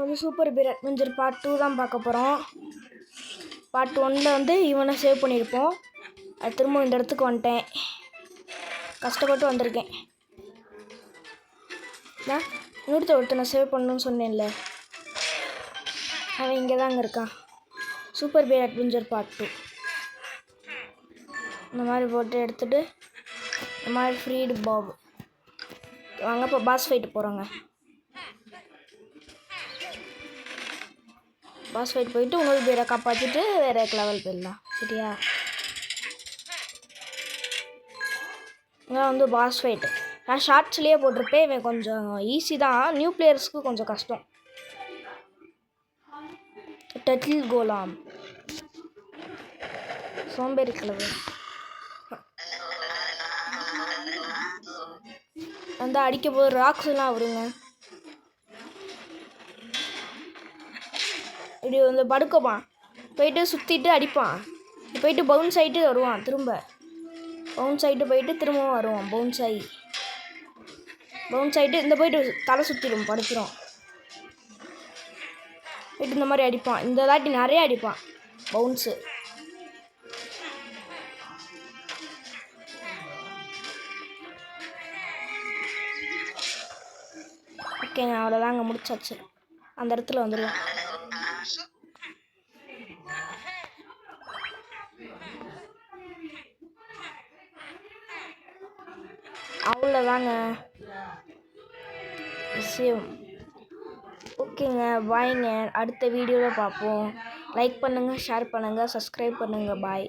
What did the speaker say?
வந்து super beer adventure part 2 தான் பார்க்க போகிறோம். பார்ட் 1ல் வந்து இவனை சேவ் பண்ணியிருப்போம். அது திரும்ப இந்த இடத்துக்கு வந்துட்டேன். கஷ்டப்பட்டு வந்திருக்கேன். நான் ஒருத்தனை சேவ் பண்ணணும்னு சொன்னேன்ல, அவன் இங்கே தாங்க இருக்கான். சூப்பர் பீர் அட்வென்ச்சர் பார்ட் 2 இந்த மாதிரி போட்டு எடுத்துகிட்டு இந்த மாதிரி ஃப்ரீடு பாப் வாங்க. இப்போ பாஸ் ஃபைட்டு போகிறோங்க. பாஸ் ஃபைட் போயிட்டு இன்னொரு பேரை காப்பாற்றிட்டு வேறு லெவல் போயிடலாம். சரியா? இங்கே வந்து பாஸ் ஃபைட்டு நான் ஷார்ட்ஸ்லேயே போட்டிருப்பேன். இவன் கொஞ்சம் ஈஸி தான், நியூ பிளேயர்ஸ்க்கு கொஞ்சம் கஷ்டம். டட்டில் கோலாம் சோம்பேறி கிளவு வந்து அடிக்க போது ராக்ஸ்லாம் வருங்க. இப்படி வந்து படுக்கப்பான், போயிட்டு சுற்றிட்டு அடிப்பான், போயிட்டு பவுன்ஸ் ஆகிட்டு வருவான். திரும்ப பவுன்ஸ் ஆகிட்டு போயிட்டு திரும்பவும் வருவான். பவுன்ஸ் ஆகிட்டு இந்த போயிட்டு தலை சுற்றிடும், படுத்துரும். போயிட்டு இந்த மாதிரி அடிப்பான். இந்த தாட்டி நிறைய அடிப்பான் பவுன்ஸு. ஓகேங்க, அவ்வளோதாங்க, முடிச்சாச்சு. அந்த இடத்துல வந்துடலாம். அவ்வளோதாங்க விஷயம். ஓகேங்க, பாய்ங்க. அடுத்த வீடியோவில் பார்ப்போம். லைக் பண்ணுங்கள், ஷேர் பண்ணுங்கள், சப்ஸ்கிரைப் பண்ணுங்கள். பாய்.